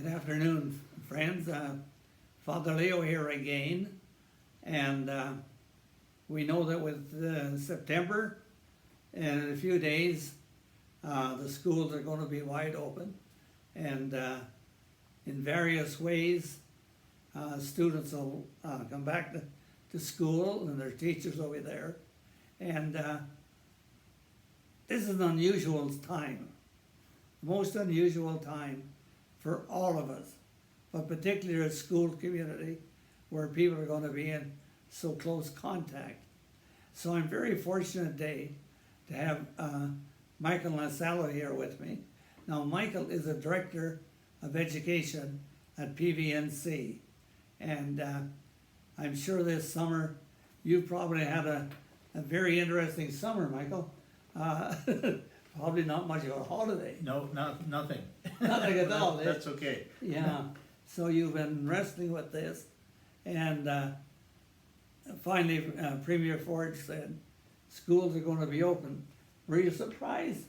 Good afternoon, friends. Father Leo here again. And we know that with September and in a few days, the schools are going to be wide open. And in various ways, students will come back to school and their teachers will be there. And this is an unusual time, most unusual time for all of us, but particularly a school community where people are going to be in so close contact. So I'm very fortunate today to have Michael Nasello here with me. Now Michael is a director of education at PVNC, and I'm sure this summer you probably had a very interesting summer, Michael. Probably not much of a holiday. No, nothing. Nothing at all. That's okay. Yeah. So you've been wrestling with this, and finally, Premier Ford said schools are going to be open. Were you surprised?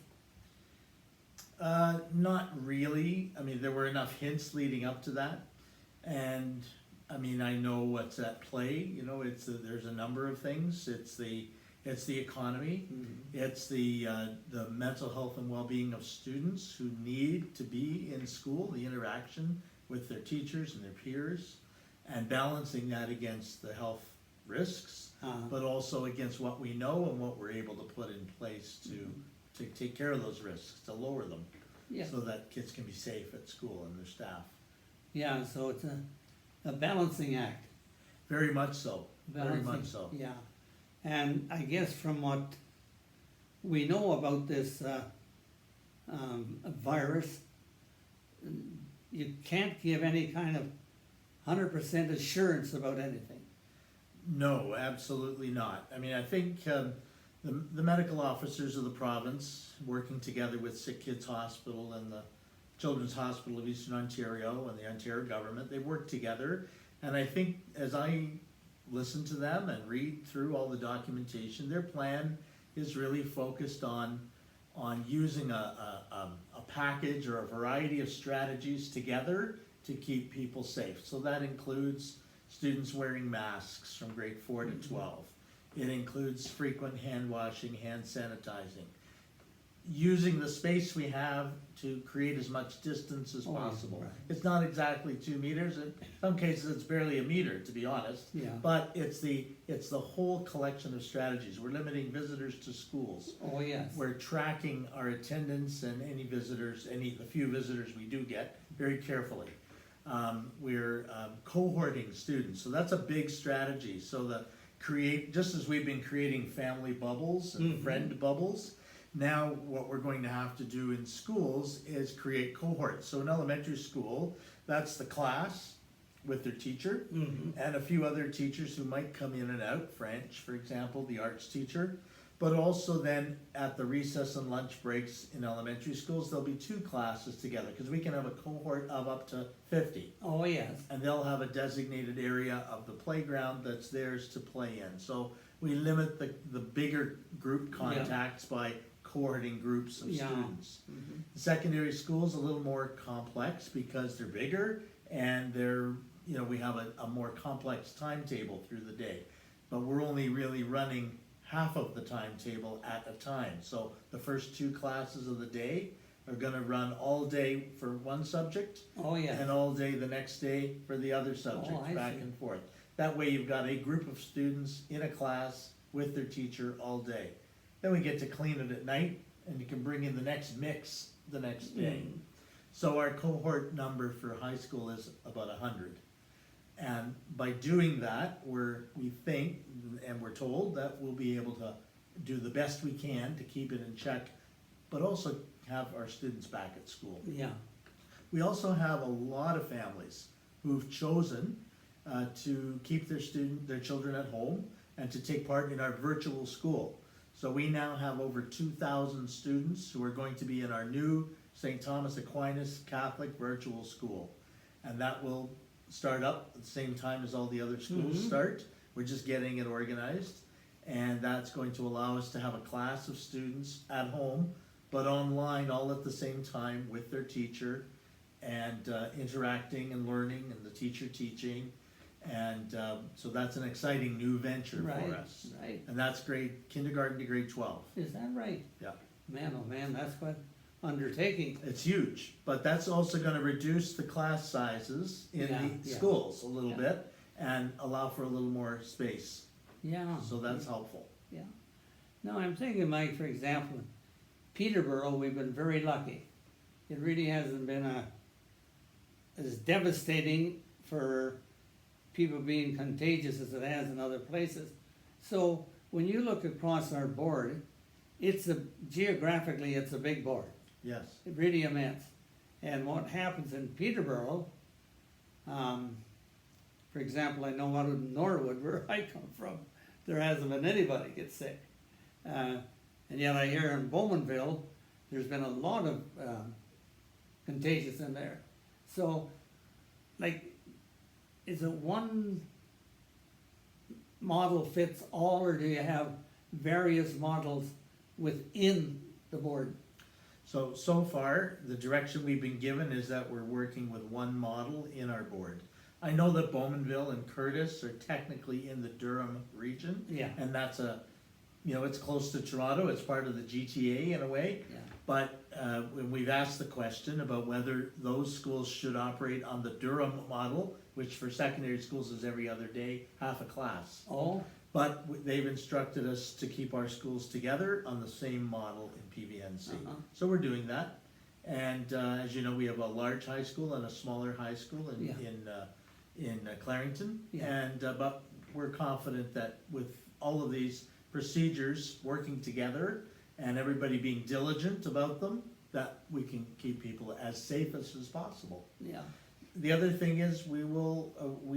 Not really. I mean, there were enough hints leading up to that, and I mean, I know what's at play. You know, there's a number of things. It's the economy. Mm-hmm. It's the mental health and well-being of students who need to be in school, the interaction with their teachers and their peers, and balancing that against the health risks, but also against what we know and what we're able to put in place to take care of those risks, to lower them, Yeah. so that kids can be safe at school and their staff. Yeah. So it's a balancing act. Very much so. Very much so. Yeah. And I guess from what we know about this virus, you can't give any kind of 100% assurance about anything. No, absolutely not. I mean, I think the medical officers of the province, working together with Sick Kids Hospital and the Children's Hospital of Eastern Ontario and the Ontario government, they work together. And I think as I listen to them and read through all the documentation, their plan is really focused on using a package or a variety of strategies together to keep people safe. So that includes students wearing masks from grade 4 to 12. It includes frequent hand washing, hand sanitizing, using the space we have to create as much distance as possible. Right. It's not exactly 2 meters. In some cases, it's barely a meter, to be honest. Yeah. But it's the whole collection of strategies. We're limiting visitors to schools. Oh, yes. We're tracking our attendance and any visitors, the few visitors we do get, very carefully. We're cohorting students, so that's a big strategy. So just as we've been creating family bubbles and friend bubbles, now what we're going to have to do in schools is create cohorts. So in elementary school, that's the class with their teacher and a few other teachers who might come in and out, French, for example, the arts teacher. But also then at the recess and lunch breaks in elementary schools, there'll be 2 classes together because we can have a cohort of up to 50. Oh, yes. And they'll have a designated area of the playground that's theirs to play in. So we limit the bigger group contacts by cohorting groups of students. The secondary school's a little more complex because they're bigger and we have a more complex timetable through the day. But we're only really running half of the timetable at a time. So the first 2 classes of the day are going to run all day for one subject. Oh, yes. And all day the next day for the other subject, back and forth. That way you've got a group of students in a class with their teacher all day. Then we get to clean it at night and you can bring in the next mix the next day. So our cohort number for high school is about 100. And by doing that, we think and we're told that we'll be able to do the best we can to keep it in check, but also have our students back at school. Yeah. We also have a lot of families who've chosen to keep their children at home and to take part in our virtual school. So we now have over 2,000 students who are going to be in our new St. Thomas Aquinas Catholic virtual school. And that will start up at the same time as all the other schools start. We're just getting it organized. And that's going to allow us to have a class of students at home, but online all at the same time with their teacher and interacting and learning, and the teacher teaching. And so that's an exciting new venture Right, for us. right. And that's grade kindergarten to grade 12. Is that right? Yeah. Man, oh man, that's quite undertaking. It's huge, but that's also gonna reduce the class sizes in Yeah, the yeah. schools a little Yeah. bit and allow for a little more space. Yeah. So that's helpful. Yeah. No, I'm thinking, Mike, for example, in Peterborough, we've been very lucky. It really hasn't been as devastating for people being contagious as it has in other places. So when you look across our board, geographically, it's a big board. Yes. It really immense. And what happens in Peterborough, for example, I know out of Norwood, where I come from, there hasn't been anybody get sick. And yet I hear in Bowmanville, there's been a lot of contagious in there. So, like, is it one model fits all, or do you have various models within the board? So far, the direction we've been given is that we're working with one model in our board. I know that Bowmanville and Curtis are technically in the Durham region. Yeah. And that's it's close to Toronto, it's part of the GTA in a way. Yeah. But when we've asked the question about whether those schools should operate on the Durham model, which for secondary schools is every other day, half a class. Oh, But they've instructed us to keep our schools together on the same model in PVNC. Uh-huh. So we're doing that. And as you know, we have a large high school and a smaller high school in Clarington. Yeah. And but we're confident that with all of these procedures working together and everybody being diligent about them, that we can keep people as safe as possible. yeah. The other thing is we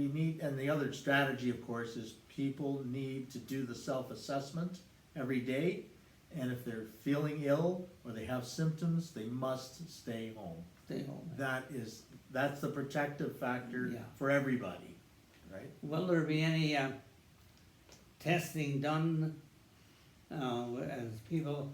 need, and the other strategy, of course, is people need to do the self-assessment every day. And if they're feeling ill or they have symptoms, they must stay home. Stay home. That's the protective factor Yeah. for everybody, right? Will there be any testing done as people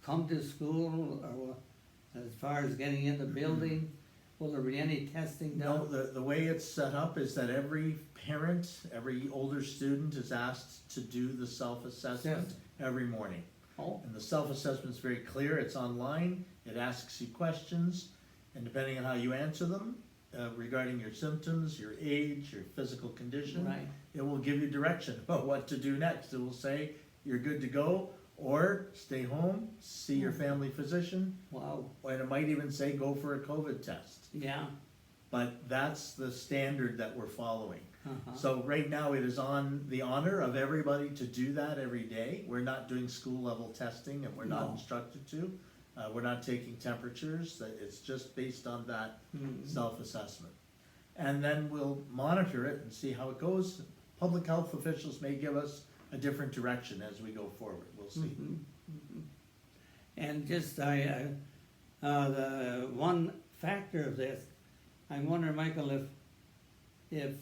come to school, or as far as getting in the building? Will there be any testing No, done? the way it's set up is that every parent, every older student is asked to do the self-assessment Yes. every morning. Oh, And the self-assessment's very clear, it's online, it asks you questions, and depending on how you answer them, regarding your symptoms, your age, your physical condition, right. it will give you direction about what to do next. It will say, you're good to go, or stay home, see your family physician, Wow. and it might even say, go for a COVID test. Yeah. But that's the standard that we're following. Uh-huh. So right now, it is on the honor of everybody to do that every day. We're not doing school level testing, and we're not No. instructed to. We're not taking temperatures, it's just based on that Mhm. self-assessment. And then we'll monitor it and see how it goes. Public health officials may give us a different direction as we go forward, we'll see. Mhm, mhm. And just, the one factor of this, I'm wondering, Michael, if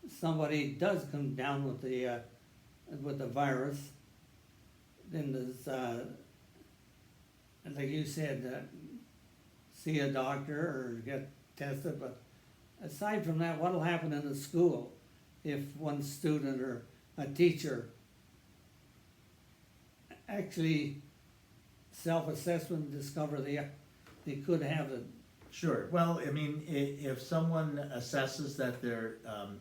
somebody does come down with the virus, then there's, like you said, see a doctor or get tested, but aside from that, what'll happen in the school if one student or a teacher actually self-assessment discover they could have it? Sure, well, I mean, if someone assesses that they're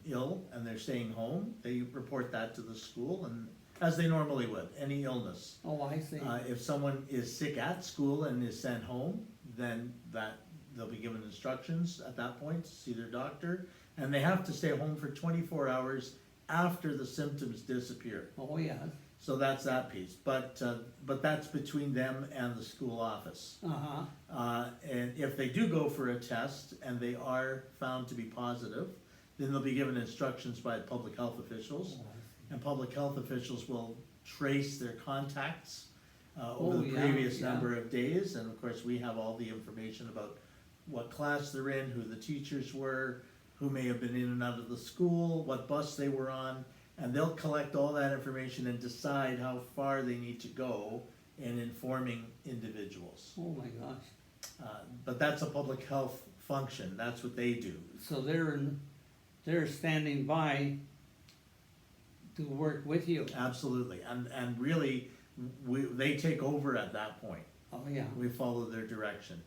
ill and they're staying home, they report that to the school, and as they normally would, any illness. Oh, I see. If someone is sick at school and is sent home, then they'll be given instructions at that point to see their doctor, and they have to stay home for 24 hours after the symptoms disappear. Oh, yeah. So that's that piece, but that's between them and the school office. Uh-huh. And if they do go for a test and they are found to be positive, then they'll be given instructions by public health officials. Oh, I see. And public health officials will trace their contacts over Oh, the yeah, previous yeah. number of days. And of course, we have all the information about what class they're in, who the teachers were, who may have been in and out of the school, what bus they were on. And they'll collect all that information and decide how far they need to go in informing individuals. Oh, my gosh. But that's a public health function, that's what they do. So they're standing by to work with you. Absolutely, and really, they take over at that point. Oh, yeah. We follow their direction.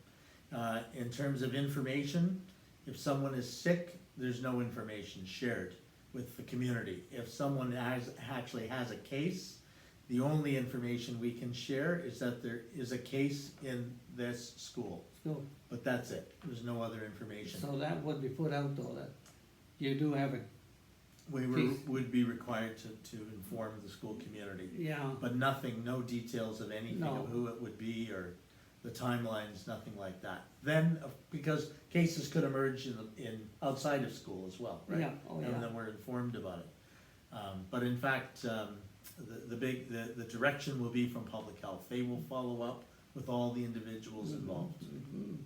In terms of information, if someone is sick, there's no information shared with the community. If someone actually has a case, the only information we can share is that there is a case in this school. So, But that's it, there's no other information. so that would be put out though, that you do have a, We case. would be required to inform the school community. yeah, But nothing, no details of anything No. of who it would be or the timelines, nothing like that. Then, because cases could emerge in outside of school as well, right? yeah, oh, And yeah. then we're informed about it. But in fact, the direction will be from public health. They will follow up with all the individuals involved. Mhm.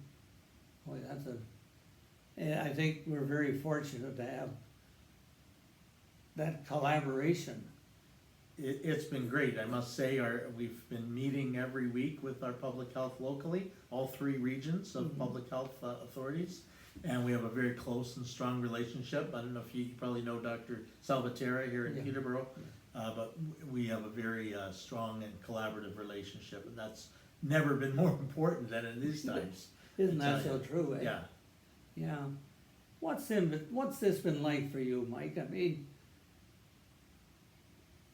Boy, that's yeah, I think we're very fortunate to have that collaboration. It's been great, I must say, we've been meeting every week with our public health locally, all three regions of public health authorities. And we have a very close and strong relationship. I don't know if you probably know Dr. Salvatierra here in Yeah. Peterborough, but we have a very strong and collaborative relationship, and that's never been more important than in these times. Isn't that I tell so true, eh? Yeah, Yeah. What's this been like for you, Mike? I mean,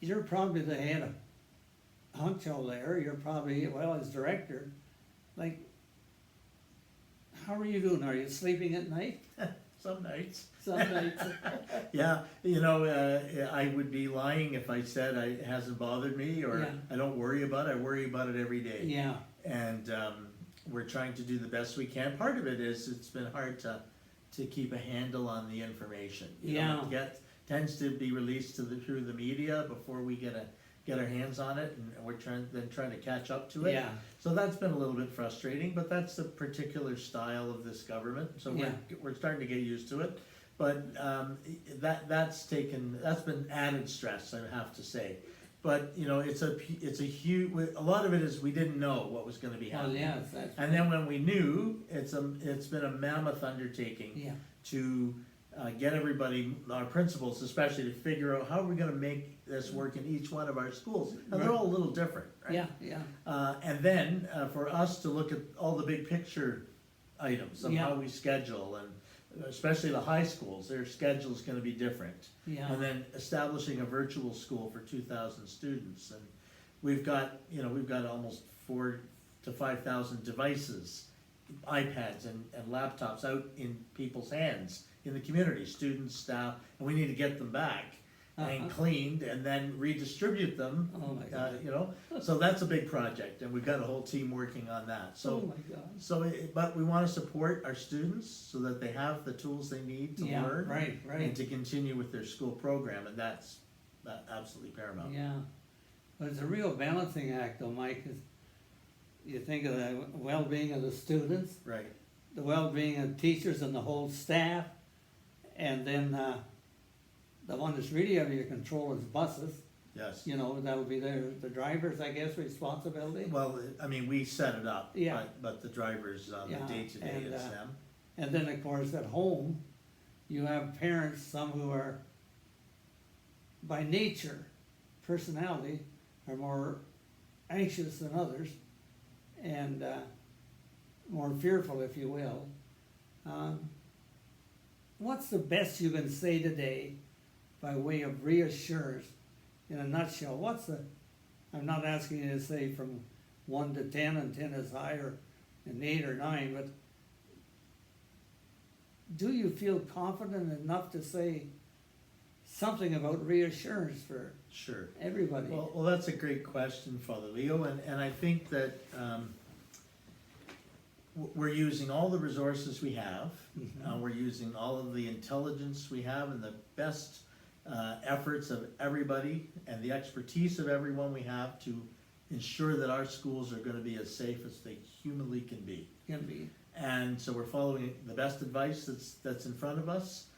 you're probably the head of honcho there, you're probably, well, as director, like, how are you doing? Are you sleeping at night? some nights. Some nights? Yeah, I would be lying if I said it hasn't bothered me or Yeah. I don't worry about it. I worry about it every day. Yeah, And we're trying to do the best we can. Part of it is it's been hard to keep a handle on the information. You know, it tends to be released through the media before we get our hands on it, and we're trying to catch up to it. yeah, So that's been a little bit frustrating, but that's the particular style of this government, so we're starting to get used to it. But that's been added stress, I have to say. But, it's a huge, a lot of it is we didn't know what was gonna be well, happening. yes, that's, And then when we knew, it's been a mammoth undertaking yeah, to get everybody, our principals especially, to figure out how we're gonna make this work in each one of our schools. And they're all a little different, right? yeah, yeah, And then for us to look at all the big picture items of Yeah. how we schedule, and especially the high schools, their schedule's gonna be different. yeah, And then establishing a virtual school for 2,000 students, and we've got almost 4,000 to 5,000 devices, iPads and laptops out in people's hands in the community, students, staff, and we need to get them back and cleaned and then redistribute them. oh my God, So that's a big project, and we've got a whole team working on that. oh So, my God. but we want to support our students so that they have the tools they need to Yeah, learn right, and right, to continue with their school program, and that's absolutely paramount. yeah. But it's a real balancing act though, Mike, 'cause you think of the well-being of the students, Right. the well-being of teachers and the whole staff, and then, the one that's really out of your control is buses, Yes. that'll be the driver's, I guess, responsibility. Well, I mean, we set it up, Yeah. but the drivers on the Yeah, day-to-day, and, it's them. And then, of course, at home, you have parents, some who are, by nature, personality, are more anxious than others, and, more fearful, if you will. What's the best you can say today by way of reassurance, in a nutshell? I'm not asking you to say from 1 to 10, and 10 is higher, and 8 or 9, but do you feel confident enough to say something about reassurance for Sure. everybody? Well, that's a great question, Father Leo, and I think that we're using all the resources we have. Mhm. We're using all of the intelligence we have and the best efforts of everybody and the expertise of everyone we have to ensure that our schools are gonna be as safe as they humanly can be. Can be, And so we're following the best advice that's in front of us.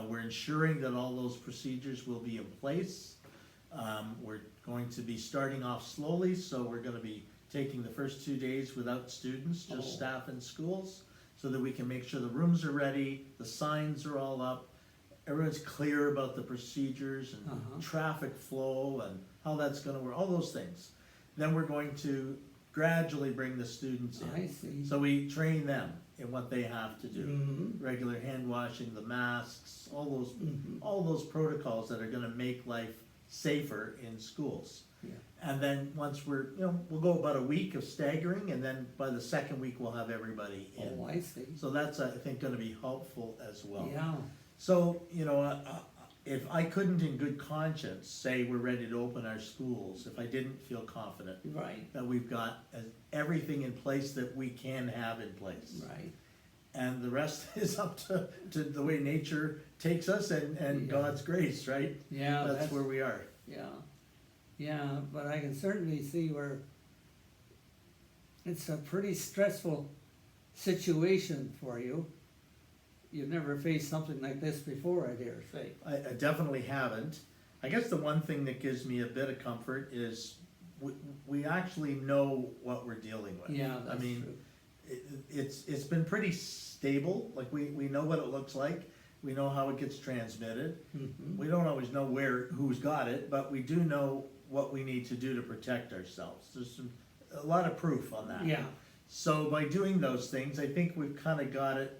We're ensuring that all those procedures will be in place. We're going to be starting off slowly, so we're gonna be taking the first 2 days without students, just Oh. staff in schools, so that we can make sure the rooms are ready, the signs are all up, everyone's clear about the procedures and traffic flow and how that's gonna work, all those things. Then we're going to gradually bring the students in. I see. So we train them in what they have to do. Mhm. Regular hand washing, the masks, Mhm. all those protocols that are gonna make life safer in schools. Yeah. And then once we'll go about a week of staggering, and then by the second week, we'll have everybody in. Oh, I see. So that's, I think, gonna be helpful as well. Yeah, So, if I couldn't in good conscience say we're ready to open our schools, if I didn't feel confident right, that we've got everything in place that we can have in place. right. And the rest is up to the way nature takes us and Yeah. God's grace, right? Yeah, That's where we are. yeah. Yeah, but I can certainly see where it's a pretty stressful situation for you. You've never faced something like this before, I dare say. I definitely haven't. I guess the one thing that gives me a bit of comfort is we actually know what we're dealing with. Yeah, I that's mean, true. it's been pretty stable, like we know what it looks like, we know how it gets transmitted. Mhm. We don't always know who's got it, but we do know what we need to do to protect ourselves. There's a lot of proof on that. Yeah, So by doing those things, I think we've kind of got it,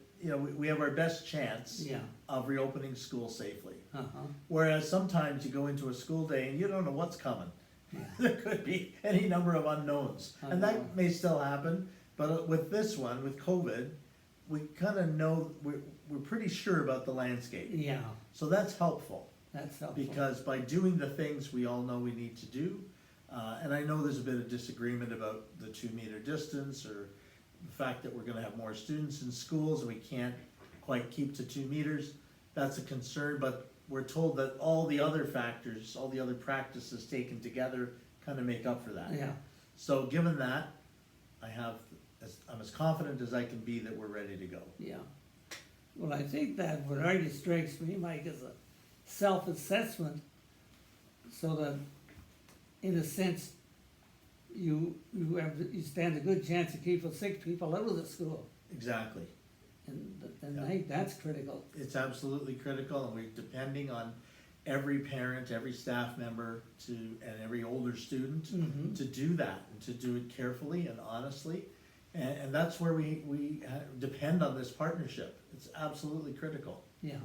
we have our best chance yeah, of reopening school safely. uh-huh, Whereas sometimes you go into a school day and you don't know what's coming. yeah, There could be any number of unknowns, and Uh-huh. that may still happen, but with this one, with COVID, we kind of know, we're pretty sure about the landscape. yeah, So that's helpful, that's helpful. because by doing the things we all know we need to do, and I know there's a bit of disagreement about the 2 meter distance, or the fact that we're gonna have more students in schools and we can't quite keep to 2 meters, that's a concern, but we're told that all the other factors, all the other practices taken together kind of make up for that. Yeah, So given that, I'm as confident as I can be that we're ready to go. yeah. Well, I think that what already strikes me, Mike, is a self-assessment, so that, in a sense, you stand a good chance to keep the sick people out of the school, Exactly. and I Yeah. think that's critical. It's absolutely critical, and we're depending on every parent, every staff member and every older student Mhm. to do that, and to do it carefully and honestly. And that's where we depend on this partnership. It's absolutely critical. Yeah,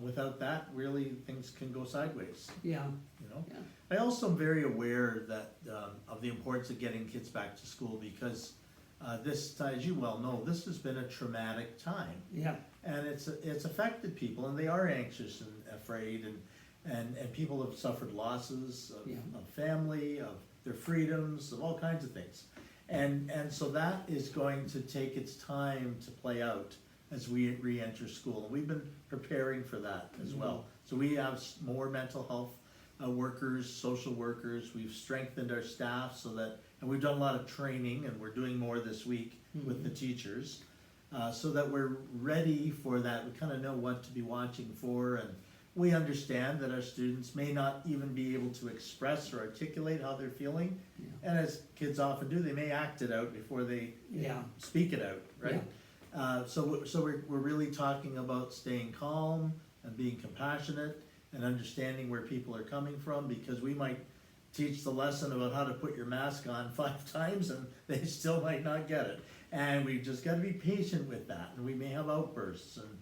Without that, really, things can go sideways, yeah, you know? yeah, I also am very aware that, of the importance of getting kids back to school, because this, as you well know, this has been a traumatic time. yeah, And it's affected people, and they are anxious and afraid, and people have suffered losses Yeah. of family, of their freedoms, of all kinds of things. And so that is going to take its time to play out as we re-enter school, and we've been preparing for that as well. So we have more mental health workers, social workers, we've strengthened our staff so that, and we've done a lot of training, and we're doing more this week with the teachers, so that we're ready for that. We kind of know what to be watching for, and we understand that our students may not even be able to express or articulate how they're feeling, yeah, and as kids often do, they may act it out before they yeah, speak it out, right? So we're really talking about staying calm and being compassionate and understanding where people are coming from, because we might teach the lesson about how to put your mask on 5 times and they still might not get it. And we just gotta be patient with that, and we may have outbursts, and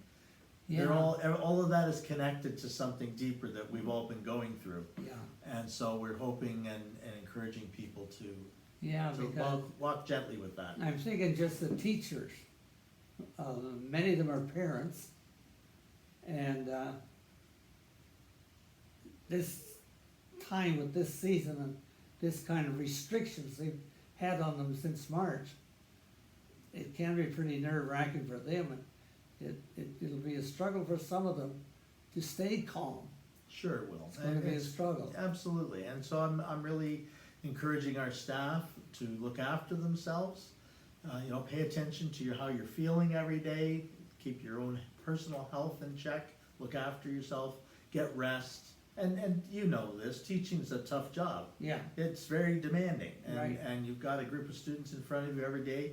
they're yeah, all of that is connected to something deeper that we've all been going through. yeah, And so we're hoping and encouraging people to yeah, because walk gently with that. I'm thinking just the teachers, many of them are parents, and, this time with this season and this kind of restrictions they've had on them since March, it can be pretty nerve-wracking for them, and it'll be a struggle for some of them to stay calm. Sure it will. It's gonna be a struggle. Absolutely, and so I'm really encouraging our staff to look after themselves. Pay attention to how you're feeling every day, keep your own personal health in check, look after yourself, get rest, And you know this, teaching's a tough job. yeah, It's very demanding, Right. and you've got a group of students in front of you every day.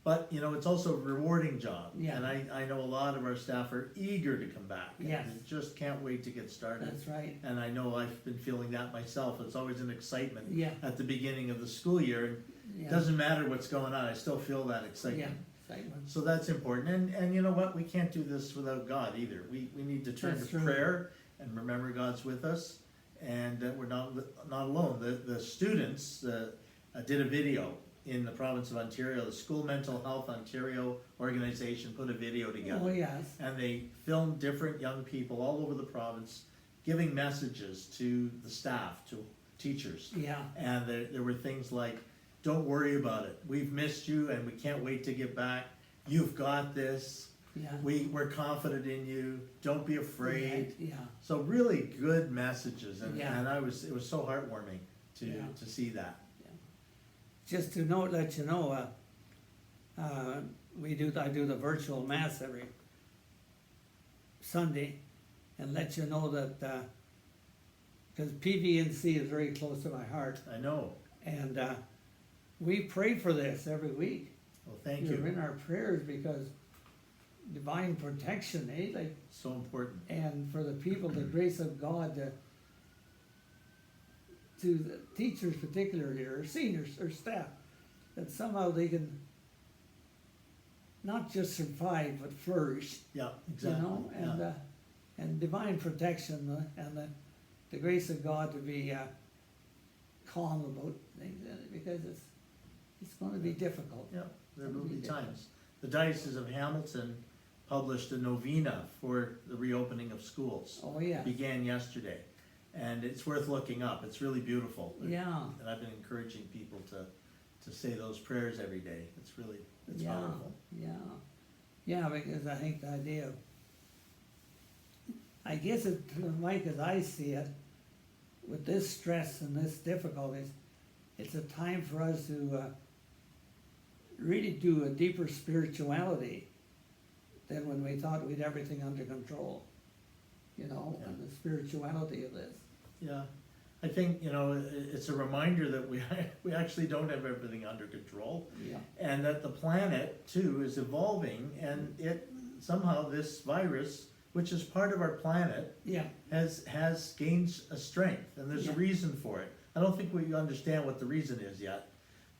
But, you know, it's also a rewarding job. Yeah. And I know a lot of our staff are eager to come back. and Yes. they just can't wait to get started. that's right, And I know I've been feeling that myself. It's always an excitement yeah, at the beginning of the school year. And yeah. it doesn't matter what's going on, I still feel that Yeah, excitement. excitement, So that's important. And you know what? We can't do this without God either. We need to turn That's to true. prayer and remember God's with us. And that we're not alone. The students did a video in the province of Ontario. The School Mental Health Ontario organization put a video oh, together. yes, And they filmed different young people all over the province giving messages to the staff, to teachers. yeah, And there were things like, don't worry about it. We've missed you and we can't wait to get back. You've got this. yeah. We're confident in you. Don't be afraid. Yeah, So really good messages, and Yeah. it was so heartwarming Yeah. to see that. just to know, let you know, I do the virtual mass every Sunday, and let you know that, cause PVNC is very close to my heart, I know. and, we pray for this every week. Well, thank You're you. in our prayers because divine protection, like, So important. and for the people, the grace of God to the teachers particularly, or seniors, or staff, that somehow they can not just survive, but flourish, Yeah, you exactly. know, Yeah. and divine protection, and the grace of God to be, calm about things, because it's gonna be difficult. Yeah, there will be times. The Diocese of Hamilton published a novena for the reopening of schools. Oh, yeah, Began yesterday, and it's worth looking up. It's really beautiful. yeah, And I've been encouraging people to say those prayers every day. It's yeah, powerful. yeah, because I think the idea of, I guess it, Mike, as I see it, with this stress and this difficulties, it's a time for us to, really do a deeper spirituality than when we thought we'd everything under control, you know, and the spirituality of this. Yeah, I think, you know, it's a reminder that we actually don't have everything under control. Yeah, And that the planet too is evolving, and somehow this virus, which is part of our planet, yeah, has gained a strength, and there's a Yeah. reason for it. I don't think we understand what the reason is yet,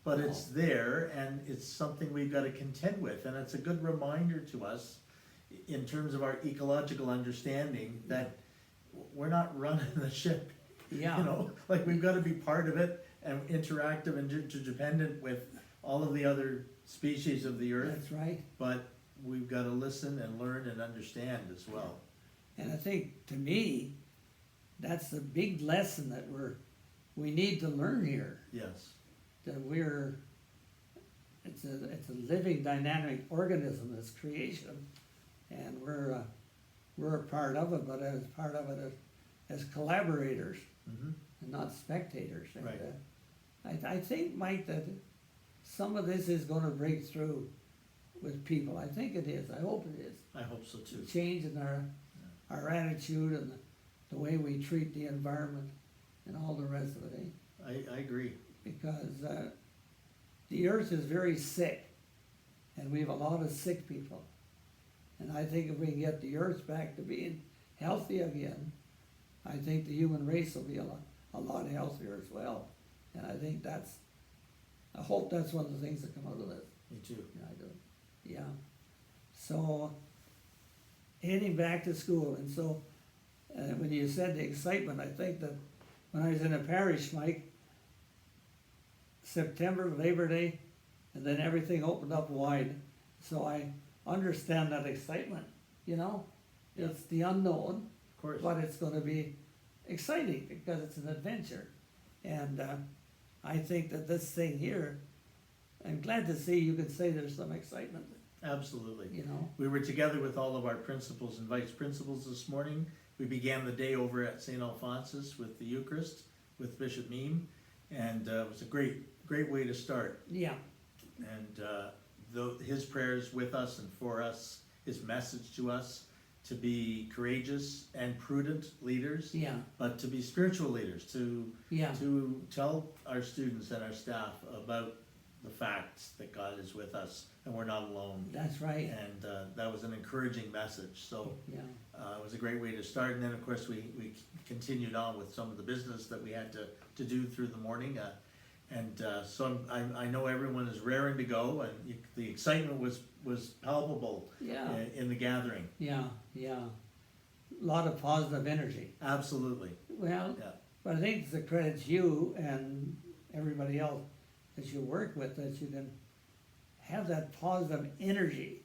but it's there, and it's something we've gotta contend with, and it's a good reminder to us in terms of our ecological understanding that we're not running the ship. yeah. You know, like we've gotta be part of it and interactive and interdependent with all of the other species of the earth, That's right. but we've gotta listen and learn and understand as well. And I think, to me, that's the big lesson that we need to learn here, Yes, that it's a living dynamic organism, this creation, and we're a part of it, but as part of it as collaborators mhm, and not spectators. And, Right. I think, Mike, that some of this is gonna break through with people. I think it is, I hope it is. I hope so too. Change in our attitude and the way we treat the environment and all the rest of it, I agree. because the earth is very sick, and we have a lot of sick people. And I think if we can get the earth back to being healthy again, I think the human race will be a lot healthier as well. And I think I hope that's one of the things that come out of this. Me too. Yeah, I do, yeah. So, heading back to school, and so, when you said the excitement, I think that when I was in a parish, Mike, September, Labor Day, and then everything opened up wide, so I understand that excitement, you know? Yeah. It's the unknown, Of course. but it's gonna be exciting, because it's an adventure. And, I think that this thing here, I'm glad to see you can say there's some excitement, Absolutely. you know? We were together with all of our principals and vice principals this morning. We began the day over at St. Alphonsus with the Eucharist with Bishop Meem, and it was a great way to start. Yeah, And his prayers with us and for us, his message to us, to be courageous and prudent leaders, yeah, but to be spiritual leaders, yeah, to tell our students and our staff about the facts that God is with us and we're not alone. that's right, And that was an encouraging message, so yeah, it was a great way to start. And then, of course, we continued on with some of the business that we had to do through the morning. So I know everyone is raring to go, and the excitement was palpable yeah, in the gathering. yeah, yeah. Lot of positive energy. Absolutely, Well, yeah. but I think it's a credit to you and everybody else that you work with, that you can have that positive energy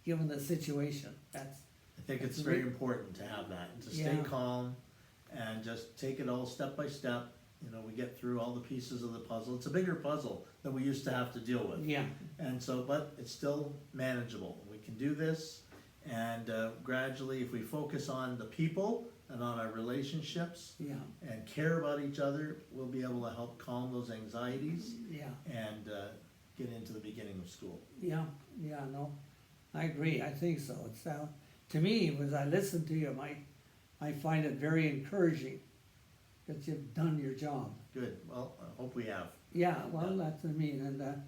given the situation. That's, I think it's That's very re- important to have that, and to stay Yeah. calm and just take it all step by step. You know, we get through all the pieces of the puzzle. It's a bigger puzzle than we used to have to deal with. yeah, And so, but it's still manageable. We can do this, and gradually, if we focus on the people and on our relationships yeah, and care about each other, we'll be able to help calm those anxieties yeah, and get into the beginning of school. yeah, yeah, no, I agree, I think so. It's, to me, as I listen to you, Mike, I find it very encouraging that you've done your job. Good, well, I hope we have. Yeah, well, Yeah. that's what I mean, and,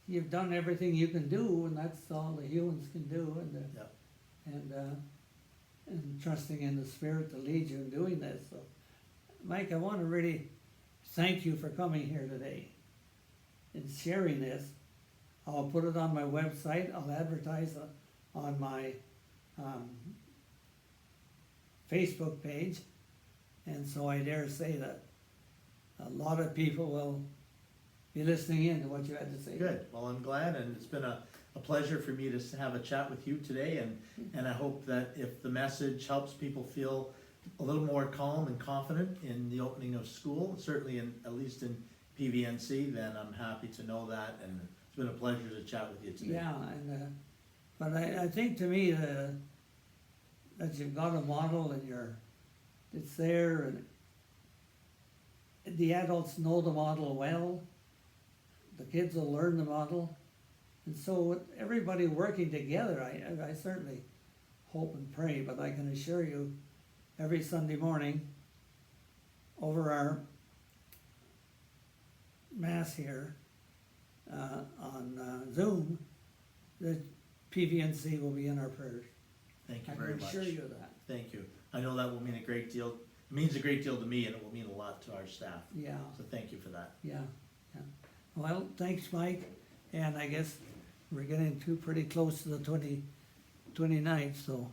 you've done everything you can do, and that's all the humans can do, and trusting in the Spirit to lead you in doing this, so. Mike, I wanna really thank you for coming here today and sharing this. I'll put it on my website, I'll advertise it on my, Facebook page, and so I dare say that a lot of people will be listening in to what you had to say. Good, well, I'm glad, and it's been a pleasure for me to have a chat with you today, and I hope that if the message helps people feel a little more calm and confident in the opening of school, certainly at least in PVNC, then I'm happy to know that, and it's been a pleasure to chat with you today. Yeah, and, but I think to me, that you've got a model and it's there, and the adults know the model well, the kids will learn the model, and so with everybody working together, I certainly hope and pray, but I can assure you, every Sunday morning, over our mass here, on Zoom, the PVNC will be in our prayers. Thank you I very can much. assure you of that. Thank you. I know that will mean a great deal, it means a great deal to me, and it will mean a lot to our staff. Yeah, So thank you for that. yeah, yeah. Well, thanks, Mike, and I guess we're getting pretty close to the 29th, so